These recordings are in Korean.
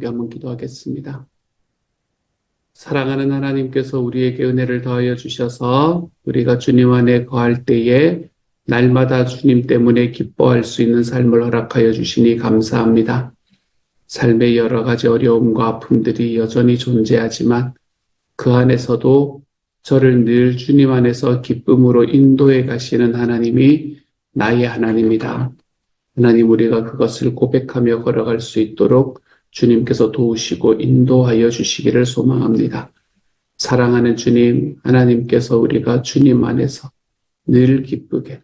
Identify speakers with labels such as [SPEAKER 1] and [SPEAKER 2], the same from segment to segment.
[SPEAKER 1] 함께 한번 기도하겠습니다. 사랑하는 하나님께서 우리에게 은혜를 더하여 주셔서 우리가 주님 안에 거할 때에 날마다 주님 때문에 기뻐할 수 있는 삶을 허락하여 주시니 감사합니다. 삶의 여러 가지 어려움과 아픔들이 여전히 존재하지만 그 안에서도 저를 늘 주님 안에서 기쁨으로 인도해 가시는 하나님이 나의 하나님이다. 하나님, 우리가 그것을 고백하며 걸어갈 수 있도록 주님께서 도우시고 인도하여 주시기를 소망합니다. 사랑하는 주님, 하나님께서 우리가 주님 안에서 늘 기쁘게,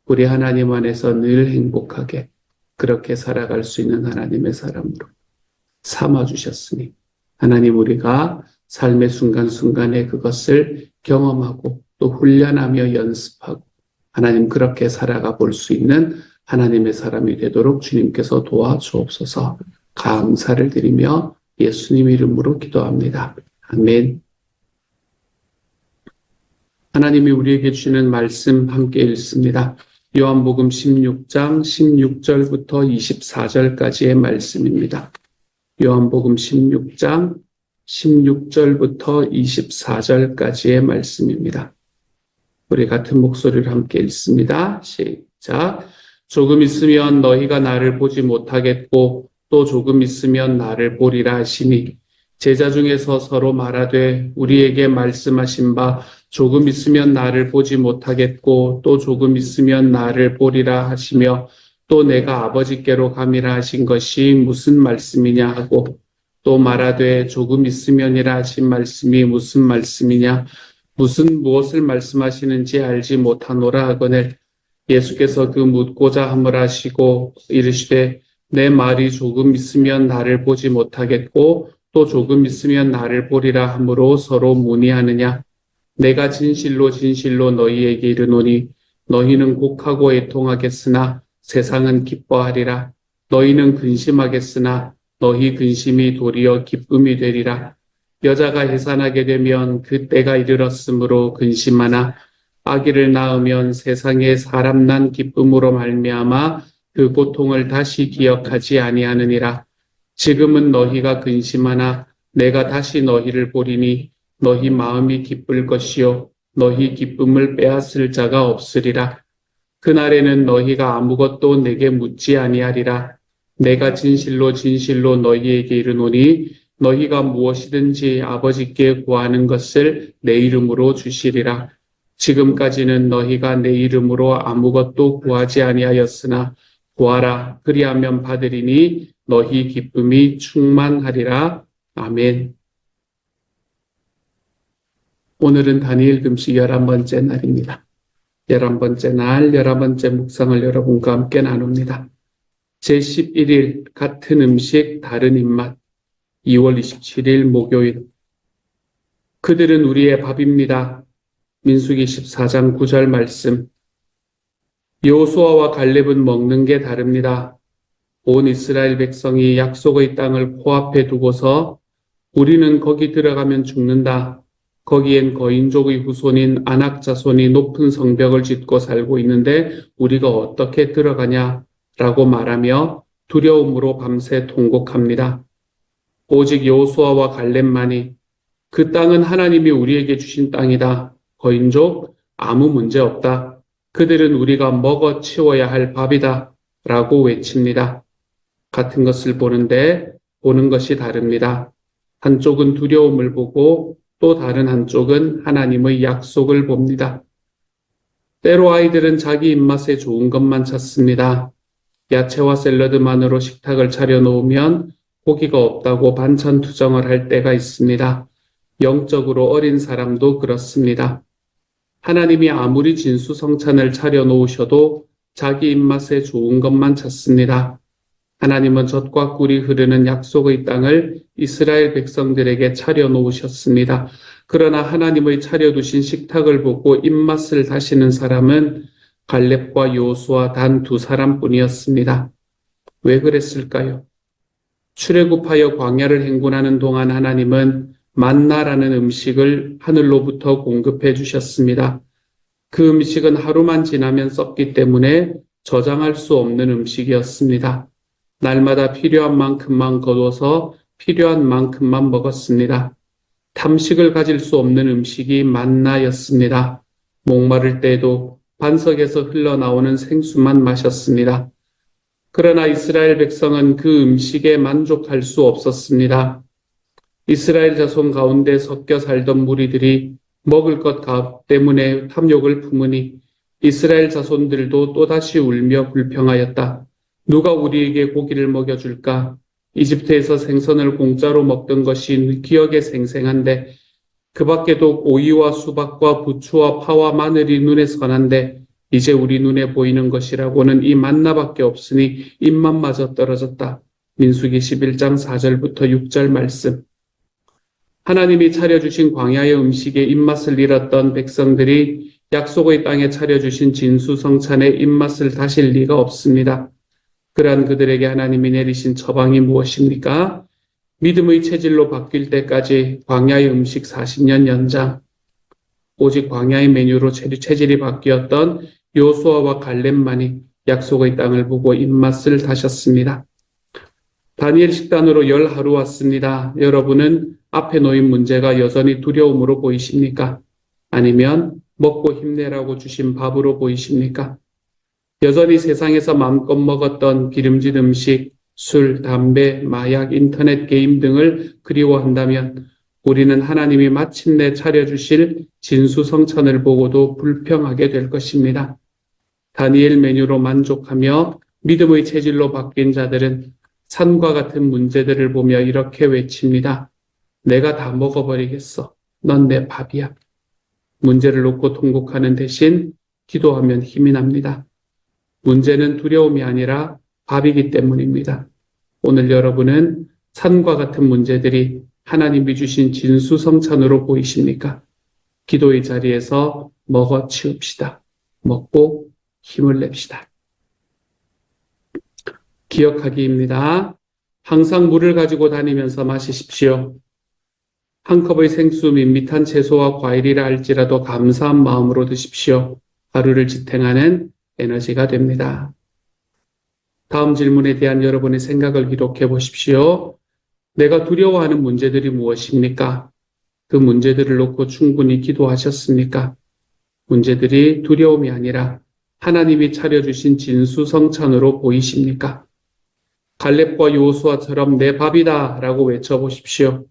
[SPEAKER 1] 우리 하나님 안에서 늘 행복하게 그렇게 살아갈 수 있는 하나님의 사람으로 삼아주셨으니 하나님, 우리가 삶의 순간순간에 그것을 경험하고 또 훈련하며 연습하고 하나님 그렇게 살아가 볼 수 있는 하나님의 사람이 되도록 주님께서 도와주옵소서. 감사를 드리며 예수님 이름으로 기도합니다. 아멘. 하나님이 우리에게 주시는 말씀 함께 읽습니다. 요한복음 16장 16절부터 24절까지의 말씀입니다. 요한복음 16장 16절부터 24절까지의 말씀입니다. 우리 같은 목소리를 함께 읽습니다. 시작. 조금 있으면 너희가 나를 보지 못하겠고 또 조금 있으면 나를 보리라 하시니 제자 중에서 서로 말하되 우리에게 말씀하신 바 조금 있으면 나를 보지 못하겠고 또 조금 있으면 나를 보리라 하시며 또 내가 아버지께로 감이라 하신 것이 무슨 말씀이냐 하고 또 말하되 조금 있으면이라 하신 말씀이 무슨 말씀이냐 무엇을 말씀하시는지 알지 못하노라 하거늘 예수께서 그 묻고자 함을 하시고 이르시되 내 말이 조금 있으면 나를 보지 못하겠고 또 조금 있으면 나를 보리라 하므로 서로 문의하느냐. 내가 진실로 진실로 너희에게 이르노니 너희는 곡하고 애통하겠으나 세상은 기뻐하리라. 너희는 근심하겠으나 너희 근심이 도리어 기쁨이 되리라. 여자가 해산하게 되면 그 때가 이르렀으므로 근심하나 아기를 낳으면 세상에 사람 난 기쁨으로 말미암아 그 고통을 다시 기억하지 아니하느니라. 지금은 너희가 근심하나 내가 다시 너희를 보리니 너희 마음이 기쁠 것이요 너희 기쁨을 빼앗을 자가 없으리라. 그날에는 너희가 아무것도 내게 묻지 아니하리라. 내가 진실로 진실로 너희에게 이르노니 너희가 무엇이든지 아버지께 구하는 것을 내 이름으로 주시리라. 지금까지는 너희가 내 이름으로 아무것도 구하지 아니하였으나 구하라 그리하면 받으리니 너희 기쁨이 충만하리라. 아멘. 오늘은 다니엘 금식 11번째 날입니다. 11번째 날 11번째 묵상을 여러분과 함께 나눕니다. 제11일 같은 음식 다른 입맛 2월 27일 목요일. 그들은 우리의 밥입니다. 민수기 14장 9절 말씀. 여호수아와 갈렙은 먹는 게 다릅니다. 온 이스라엘 백성이 약속의 땅을 코앞에 두고서 우리는 거기 들어가면 죽는다. 거기엔 거인족의 후손인 아낙 자손이 높은 성벽을 짓고 살고 있는데 우리가 어떻게 들어가냐? 라고 말하며 두려움으로 밤새 통곡합니다. 오직 여호수아와 갈렙만이 그 땅은 하나님이 우리에게 주신 땅이다. 거인족 아무 문제 없다. 그들은 우리가 먹어 치워야 할 밥이다. 라고 외칩니다. 같은 것을 보는데 보는 것이 다릅니다. 한쪽은 두려움을 보고 또 다른 한쪽은 하나님의 약속을 봅니다. 때로 아이들은 자기 입맛에 좋은 것만 찾습니다. 야채와 샐러드만으로 식탁을 차려놓으면 고기가 없다고 반찬 투정을 할 때가 있습니다. 영적으로 어린 사람도 그렇습니다. 하나님이 아무리 진수성찬을 차려놓으셔도 자기 입맛에 좋은 것만 찾습니다. 하나님은 젖과 꿀이 흐르는 약속의 땅을 이스라엘 백성들에게 차려놓으셨습니다. 그러나 하나님의 차려두신 식탁을 보고 입맛을 다시는 사람은 갈렙과 여호수아 단 2사람뿐이었습니다. 왜 그랬을까요? 출애굽하여 광야를 행군하는 동안 하나님은 만나라는 음식을 하늘로부터 공급해 주셨습니다. 그 음식은 하루만 지나면 썩기 때문에 저장할 수 없는 음식이었습니다. 날마다 필요한 만큼만 거둬서 필요한 만큼만 먹었습니다. 탐식을 가질 수 없는 음식이 만나였습니다. 목마를 때에도 반석에서 흘러나오는 생수만 마셨습니다. 그러나 이스라엘 백성은 그 음식에 만족할 수 없었습니다. 이스라엘 자손 가운데 섞여 살던 무리들이 먹을 것 때문에 탐욕을 품으니 이스라엘 자손들도 또다시 울며 불평하였다. 누가 우리에게 고기를 먹여줄까? 이집트에서 생선을 공짜로 먹던 것이 기억에 생생한데 그 밖에도 오이와 수박과 부추와 파와 마늘이 눈에 선한데 이제 우리 눈에 보이는 것이라고는 이 만나밖에 없으니 입맛마저 떨어졌다. 민수기 11장 4절부터 6절 말씀. 하나님이 차려주신 광야의 음식에 입맛을 잃었던 백성들이 약속의 땅에 차려주신 진수성찬의 입맛을 다실 리가 없습니다. 그러한 그들에게 하나님이 내리신 처방이 무엇입니까? 믿음의 체질로 바뀔 때까지 광야의 음식 40년 연장, 오직 광야의 메뉴로 체질이 바뀌었던 여호수아와 갈렙만이 약속의 땅을 보고 입맛을 다셨습니다. 다니엘 식단으로 열 하루 왔습니다. 여러분은 앞에 놓인 문제가 여전히 두려움으로 보이십니까? 아니면 먹고 힘내라고 주신 밥으로 보이십니까? 여전히 세상에서 마음껏 먹었던 기름진 음식, 술, 담배, 마약, 인터넷 게임 등을 그리워한다면 우리는 하나님이 마침내 차려주실 진수성찬을 보고도 불평하게 될 것입니다. 다니엘 메뉴로 만족하며 믿음의 체질로 바뀐 자들은 산과 같은 문제들을 보며 이렇게 외칩니다. 내가 다 먹어버리겠어. 넌 내 밥이야. 문제를 놓고 통곡하는 대신 기도하면 힘이 납니다. 문제는 두려움이 아니라 밥이기 때문입니다. 오늘 여러분은 산과 같은 문제들이 하나님이 주신 진수성찬으로 보이십니까? 기도의 자리에서 먹어 치웁시다. 먹고 힘을 냅시다. 기억하기입니다. 항상 물을 가지고 다니면서 마시십시오. 한 컵의 생수 밋밋한 채소와 과일이라 할지라도 감사한 마음으로 드십시오. 하루를 지탱하는 에너지가 됩니다. 다음 질문에 대한 여러분의 생각을 기록해 보십시오. 내가 두려워하는 문제들이 무엇입니까? 그 문제들을 놓고 충분히 기도하셨습니까? 문제들이 두려움이 아니라 하나님이 차려주신 진수성찬으로 보이십니까? 갈렙과 여호수아처럼 내 밥이다 라고 외쳐보십시오.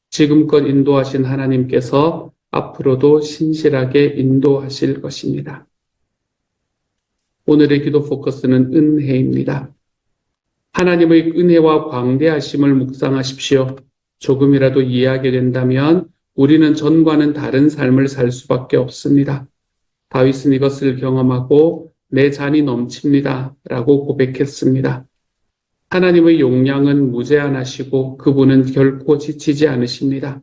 [SPEAKER 1] 지금껏 인도하신 하나님께서 앞으로도 신실하게 인도하실 것입니다. 오늘의 기도 포커스는 은혜입니다. 하나님의 은혜와 광대하심을 묵상하십시오. 조금이라도 이해하게 된다면 우리는 전과는 다른 삶을 살 수밖에 없습니다. 다윗은 이것을 경험하고 내 잔이 넘칩니다 라고 고백했습니다. 하나님의 용량은 무제한하시고 그분은 결코 지치지 않으십니다.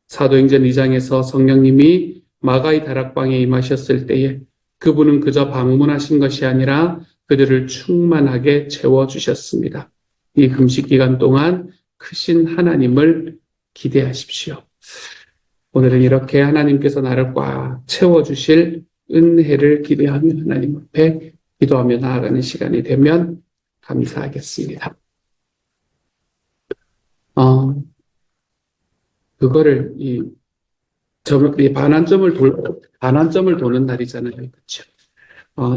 [SPEAKER 1] 사도행전 2장에서 성령님이 마가의 다락방에 임하셨을 때에 그분은 그저 방문하신 것이 아니라 그들을 충만하게 채워주셨습니다. 이 금식 기간 동안 크신 하나님을 기대하십시오. 오늘은 이렇게 하나님께서 나를 꽉 채워주실 은혜를 기대하며 하나님 앞에 기도하며 나아가는 시간이 되면 감사하겠습니다. 그거를 반환점을 도는 날이잖아요. 그렇죠?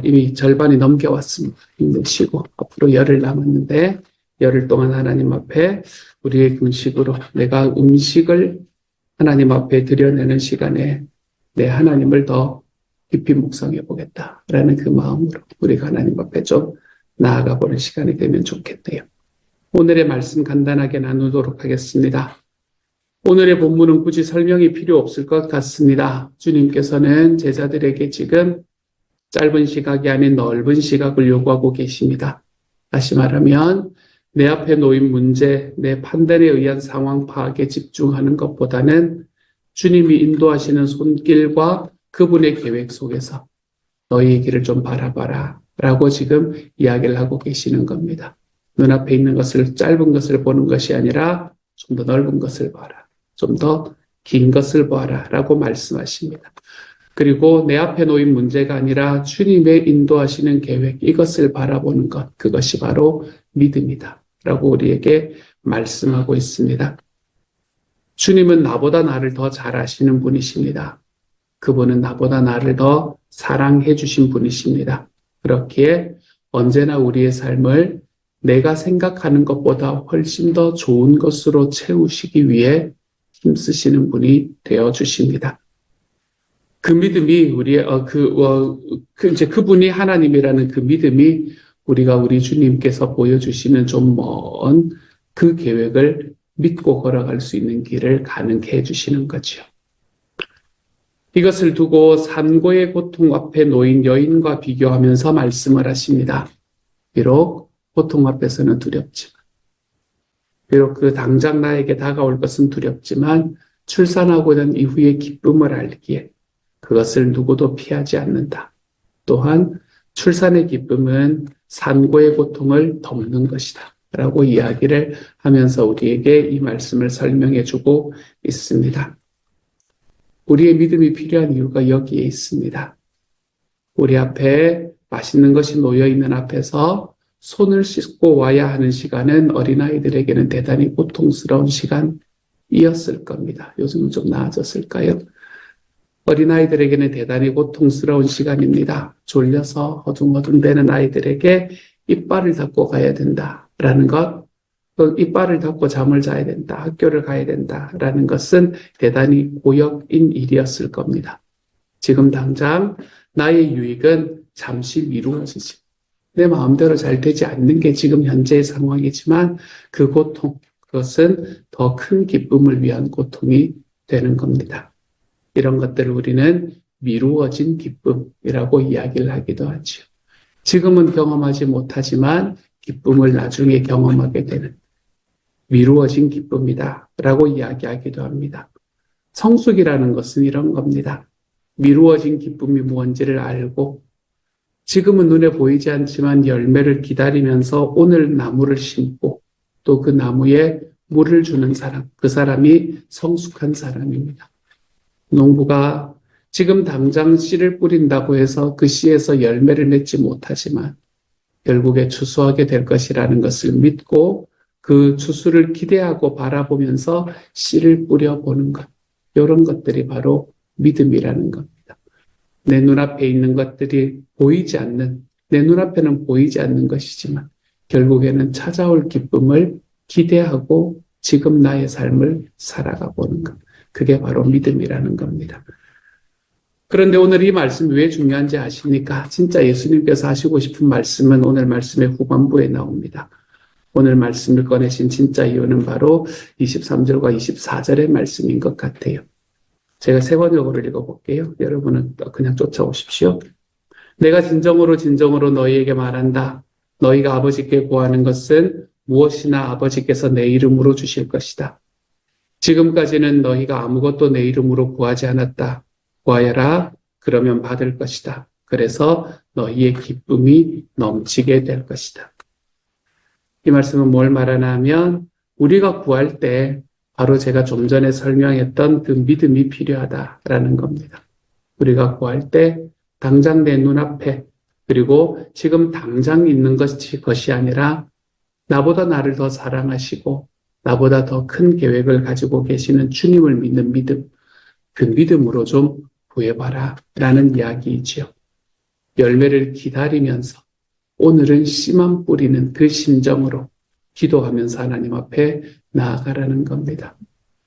[SPEAKER 1] 이미 절반이 넘겨왔습니다. 힘내시고 앞으로 열흘 남았는데 열흘 동안 하나님 앞에 우리의 금식으로 내가 음식을 하나님 앞에 드려내는 시간에 내 하나님을 더 깊이 묵상해 보겠다라는 그 마음으로 우리가 하나님 앞에 좀 나아가 보는 시간이 되면 좋겠네요. 오늘의 말씀 간단하게 나누도록 하겠습니다. 오늘의 본문은 굳이 설명이 필요 없을 것 같습니다. 주님께서는 제자들에게 지금 짧은 시각이 아닌 넓은 시각을 요구하고 계십니다. 다시 말하면 내 앞에 놓인 문제, 내 판단에 의한 상황 파악에 집중하는 것보다는 주님이 인도하시는 손길과 그분의 계획 속에서 너희의 길을 좀 바라봐라 라고 지금 이야기를 하고 계시는 겁니다. 눈앞에 있는 것을 짧은 것을 보는 것이 아니라 좀 더 넓은 것을 봐라. 좀 더 긴 것을 봐라 라고 말씀하십니다. 그리고 내 앞에 놓인 문제가 아니라 주님의 인도하시는 계획, 이것을 바라보는 것, 그것이 바로 믿음이다 라고 우리에게 말씀하고 있습니다. 주님은 나보다 나를 더 잘 아시는 분이십니다. 그분은 나보다 나를 더 사랑해 주신 분이십니다. 그렇기에 언제나 우리의 삶을 내가 생각하는 것보다 훨씬 더 좋은 것으로 채우시기 위해 힘쓰시는 분이 되어 주십니다. 그 믿음이 이제 그분이 하나님이라는 그 믿음이 우리가 우리 주님께서 보여주시는 좀 먼 그 계획을 믿고 걸어갈 수 있는 길을 가능케 해주시는 거죠. 이것을 두고 산고의 고통 앞에 놓인 여인과 비교하면서 말씀을 하십니다. 비록 고통 앞에서는 두렵지만, 비록 그 당장 나에게 다가올 것은 두렵지만 출산하고 난 이후의 기쁨을 알기에 그것을 누구도 피하지 않는다. 또한 출산의 기쁨은 산고의 고통을 덮는 것이다. 라고 이야기를 하면서 우리에게 이 말씀을 설명해 주고 있습니다. 우리의 믿음이 필요한 이유가 여기에 있습니다. 우리 앞에 맛있는 것이 놓여 있는 앞에서 손을 씻고 와야 하는 시간은 어린아이들에게는 대단히 고통스러운 시간이었을 겁니다. 요즘은 좀 나아졌을까요? 어린아이들에게는 대단히 고통스러운 시간입니다. 졸려서 허둥허둥대는 아이들에게 이빨을 닦고 가야 된다라는 것, 이빨을 닦고 잠을 자야 된다, 학교를 가야 된다라는 것은 대단히 고역인 일이었을 겁니다. 지금 당장 나의 유익은 잠시 미루어지지. 내 마음대로 잘 되지 않는 게 지금 현재의 상황이지만 그 고통, 그것은 더 큰 기쁨을 위한 고통이 되는 겁니다. 이런 것들을 우리는 미루어진 기쁨이라고 이야기를 하기도 하죠. 지금은 경험하지 못하지만 기쁨을 나중에 경험하게 되는 미루어진 기쁨이다 라고 이야기하기도 합니다. 성숙이라는 것은 이런 겁니다. 미루어진 기쁨이 뭔지를 알고 지금은 눈에 보이지 않지만 열매를 기다리면서 오늘 나무를 심고 또 그 나무에 물을 주는 사람, 그 사람이 성숙한 사람입니다. 농부가 지금 당장 씨를 뿌린다고 해서 그 씨에서 열매를 맺지 못하지만 결국에 추수하게 될 것이라는 것을 믿고 그 추수를 기대하고 바라보면서 씨를 뿌려보는 것. 이런 것들이 바로 믿음이라는 겁니다. 내 눈앞에 있는 것들이 보이지 않는, 내 눈앞에는 보이지 않는 것이지만 결국에는 찾아올 기쁨을 기대하고 지금 나의 삶을 살아가 보는 것. 그게 바로 믿음이라는 겁니다. 그런데 오늘 이 말씀이 왜 중요한지 아십니까? 진짜 예수님께서 하시고 싶은 말씀은 오늘 말씀의 후반부에 나옵니다. 오늘 말씀을 꺼내신 진짜 이유는 바로 23절과 24절의 말씀인 것 같아요. 제가 세 번역으로 읽어볼게요. 여러분은 그냥 쫓아오십시오. 내가 진정으로 너희에게 말한다. 너희가 아버지께 구하는 것은 무엇이나 아버지께서 내 이름으로 주실 것이다. 지금까지는 너희가 아무것도 내 이름으로 구하지 않았다. 구하여라. 그러면 받을 것이다. 그래서 너희의 기쁨이 넘치게 될 것이다. 이 말씀은 뭘 말하나 하면 우리가 구할 때 바로 제가 좀 전에 설명했던 그 믿음이 필요하다라는 겁니다. 우리가 구할 때 당장 내 눈앞에 그리고 지금 당장 있는 것이 아니라 나보다 나를 더 사랑하시고 나보다 더 큰 계획을 가지고 계시는 주님을 믿는 믿음, 그 믿음으로 좀 구해봐라 라는 이야기이지요. 열매를 기다리면서 오늘은 씨만 뿌리는 그 심정으로 기도하면서 하나님 앞에 나아가라는 겁니다.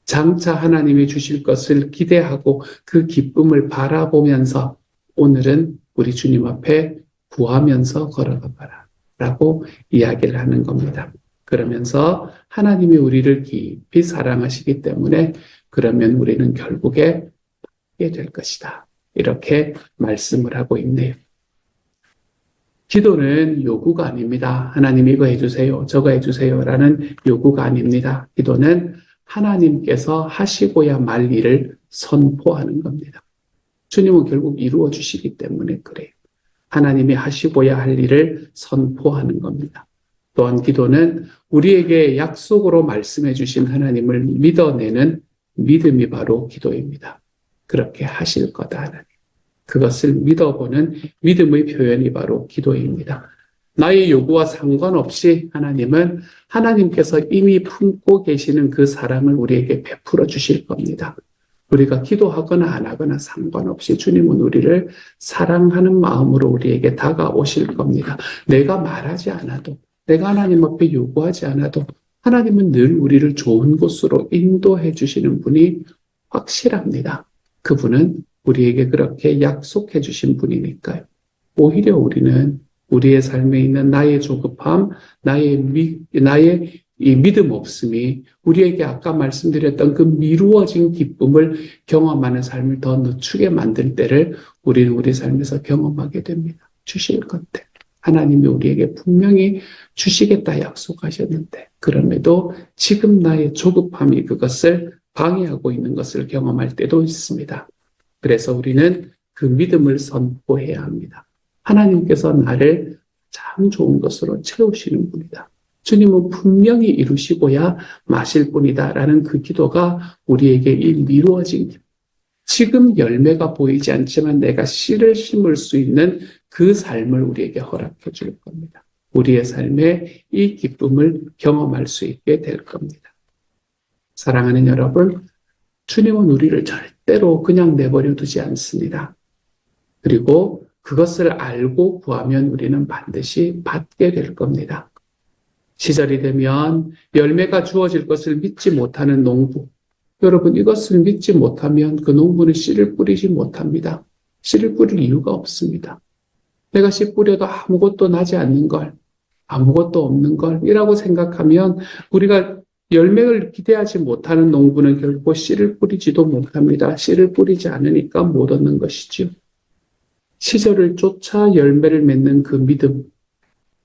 [SPEAKER 1] 장차 하나님이 주실 것을 기대하고 그 기쁨을 바라보면서 오늘은 우리 주님 앞에 구하면서 걸어가봐라 라고 이야기를 하는 겁니다. 그러면서 하나님이 우리를 깊이 사랑하시기 때문에 그러면 우리는 결국에 받게 될 것이다. 이렇게 말씀을 하고 있네요. 기도는 요구가 아닙니다. 하나님 이거 해주세요. 저거 해주세요. 라는 요구가 아닙니다. 기도는 하나님께서 하시고야 말 일을 선포하는 겁니다. 주님은 결국 이루어 주시기 때문에 그래요. 하나님이 하시고야 할 일을 선포하는 겁니다. 또한 기도는 우리에게 약속으로 말씀해 주신 하나님을 믿어내는 믿음이 바로 기도입니다. 그렇게 하실 거다 하나님. 그것을 믿어보는 믿음의 표현이 바로 기도입니다. 나의 요구와 상관없이 하나님께서 이미 품고 계시는 그 사랑을 우리에게 베풀어 주실 겁니다. 우리가 기도하거나 안 하거나 상관없이 주님은 우리를 사랑하는 마음으로 우리에게 다가오실 겁니다. 내가 말하지 않아도, 내가 하나님 앞에 요구하지 않아도 하나님은 늘 우리를 좋은 곳으로 인도해 주시는 분이 확실합니다. 그분은 우리에게 그렇게 약속해 주신 분이니까요. 오히려 우리는 우리의 삶에 있는 나의 조급함, 나의 이 믿음 없음이 우리에게 아까 말씀드렸던 그 미루어진 기쁨을 경험하는 삶을 더 늦추게 만들 때를 우리는 우리 삶에서 경험하게 됩니다. 주실 건데. 하나님이 우리에게 분명히 주시겠다 약속하셨는데, 그럼에도 지금 나의 조급함이 그것을 방해하고 있는 것을 경험할 때도 있습니다. 그래서 우리는 그 믿음을 선포해야 합니다. 하나님께서 나를 참 좋은 것으로 채우시는 분이다. 주님은 분명히 이루시고야 마실 분이다 라는 그 기도가 우리에게 이 미루어진 지금 열매가 보이지 않지만 내가 씨를 심을 수 있는 그 삶을 우리에게 허락해 줄 겁니다. 우리의 삶에 이 기쁨을 경험할 수 있게 될 겁니다. 사랑하는 여러분, 주님은 우리를 절대로 그냥 내버려 두지 않습니다. 그리고 그것을 알고 구하면 우리는 반드시 받게 될 겁니다. 시절이 되면 열매가 주어질 것을 믿지 못하는 농부. 여러분, 이것을 믿지 못하면 그 농부는 씨를 뿌리지 못합니다. 씨를 뿌릴 이유가 없습니다. 내가 씨 뿌려도 아무것도 나지 않는 걸, 아무것도 없는 걸이라고 생각하면 우리가 열매를 기대하지 못하는 농부는 결코 씨를 뿌리지도 못합니다. 씨를 뿌리지 않으니까 못 얻는 것이죠. 시절을 쫓아 열매를 맺는 그 믿음,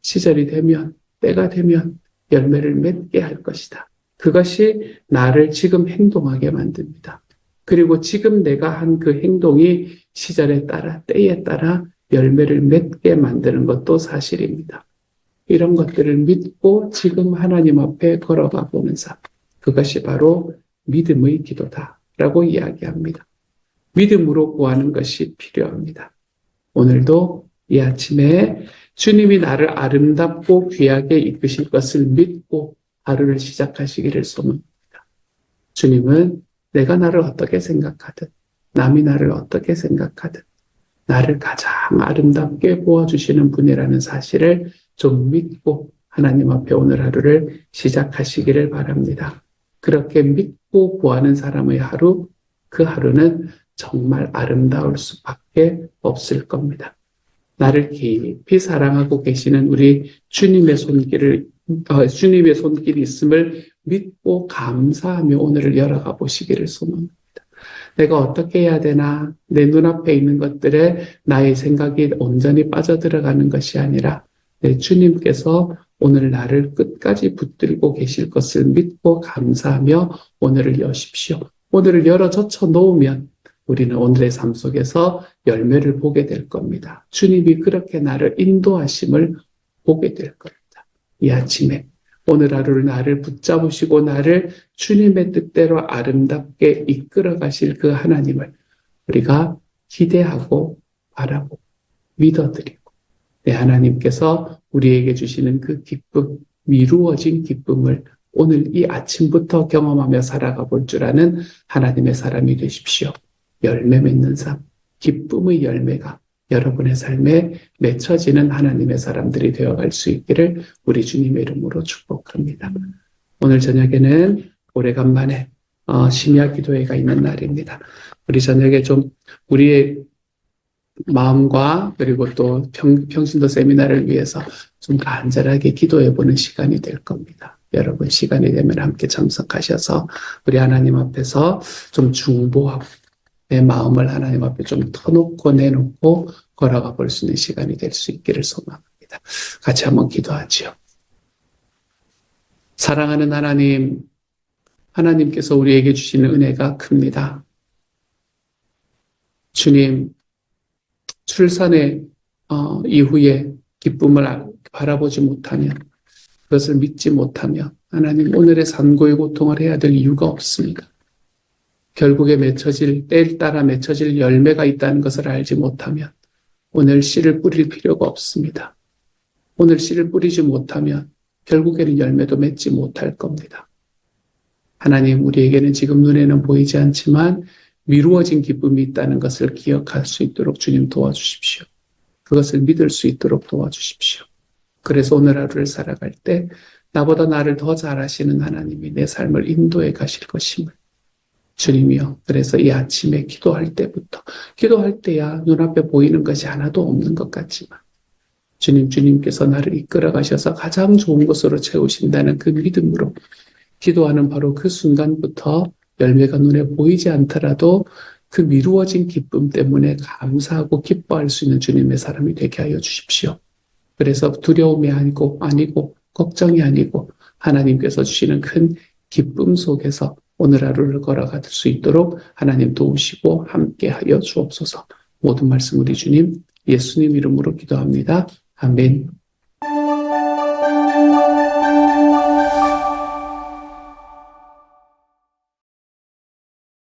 [SPEAKER 1] 시절이 되면, 때가 되면 열매를 맺게 할 것이다. 그것이 나를 지금 행동하게 만듭니다. 그리고 지금 내가 한 그 행동이 시절에 따라, 때에 따라 열매를 맺게 만드는 것도 사실입니다. 이런 것들을 믿고 지금 하나님 앞에 걸어가 보는 삶. 그것이 바로 믿음의 기도다라고 이야기합니다. 믿음으로 구하는 것이 필요합니다. 오늘도 이 아침에 주님이 나를 아름답고 귀하게 이끄실 것을 믿고 하루를 시작하시기를 소망합니다. 주님은 내가 나를 어떻게 생각하든, 남이 나를 어떻게 생각하든, 나를 가장 아름답게 보아주시는 분이라는 사실을 좀 믿고 하나님 앞에 오늘 하루를 시작하시기를 바랍니다. 그렇게 믿고 구하는 사람의 하루, 그 하루는 정말 아름다울 수밖에 없을 겁니다. 나를 깊이 사랑하고 계시는 우리 주님의 손길이 있음을 믿고 감사하며 오늘을 열어가 보시기를 소망합니다. 내가 어떻게 해야 되나, 내 눈앞에 있는 것들에 나의 생각이 온전히 빠져들어가는 것이 아니라 내 주님께서 오늘 나를 끝까지 붙들고 계실 것을 믿고 감사하며 오늘을 여십시오. 오늘을 열어 젖혀 놓으면 우리는 오늘의 삶 속에서 열매를 보게 될 겁니다. 주님이 그렇게 나를 인도하심을 보게 될 겁니다. 이 아침에 오늘 하루를 나를 붙잡으시고 나를 주님의 뜻대로 아름답게 이끌어 가실 그 하나님을 우리가 기대하고 바라고 믿어드리고 내 하나님께서 우리에게 주시는 그 기쁨, 미루어진 기쁨을 오늘 이 아침부터 경험하며 살아가 볼 줄 아는 하나님의 사람이 되십시오. 열매 맺는 삶, 기쁨의 열매가 여러분의 삶에 맺혀지는 하나님의 사람들이 되어갈 수 있기를 우리 주님의 이름으로 축복합니다. 오늘 저녁에는 오래간만에 심야 기도회가 있는 날입니다. 우리 저녁에 좀 우리의 마음과 그리고 또 평신도 세미나를 위해서 좀 간절하게 기도해보는 시간이 될 겁니다. 여러분 시간이 되면 함께 참석하셔서 우리 하나님 앞에서 좀 중보하고 내 마음을 하나님 앞에 좀 터놓고 내놓고 걸어가 볼 수 있는 시간이 될 수 있기를 소망합니다. 같이 한번 기도하지요. 사랑하는 하나님, 하나님께서 우리에게 주시는 은혜가 큽니다. 주님, 출산의 이후에 기쁨을 바라보지 못하면, 그것을 믿지 못하면 하나님 오늘의 산고의 고통을 해야 될 이유가 없습니다. 결국에 때에 따라 맺혀질 열매가 있다는 것을 알지 못하면 오늘 씨를 뿌릴 필요가 없습니다. 오늘 씨를 뿌리지 못하면 결국에는 열매도 맺지 못할 겁니다. 하나님, 우리에게는 지금 눈에는 보이지 않지만 미루어진 기쁨이 있다는 것을 기억할 수 있도록 주님 도와주십시오. 그것을 믿을 수 있도록 도와주십시오. 그래서 오늘 하루를 살아갈 때 나보다 나를 더 잘 아시는 하나님이 내 삶을 인도해 가실 것임을 주님이요. 그래서 이 아침에 기도할 때부터 기도할 때야 눈앞에 보이는 것이 하나도 없는 것 같지만 주님께서 나를 이끌어 가셔서 가장 좋은 것으로 채우신다는 그 믿음으로 기도하는 바로 그 순간부터 열매가 눈에 보이지 않더라도 그 미루어진 기쁨 때문에 감사하고 기뻐할 수 있는 주님의 사람이 되게 하여 주십시오. 그래서 두려움이 아니고 걱정이 아니고 하나님께서 주시는 큰 기쁨 속에서 오늘 하루를 걸어갈 수 있도록 하나님 도우시고 함께하여 주옵소서. 모든 말씀 우리 주님 예수님 이름으로 기도합니다. 아멘.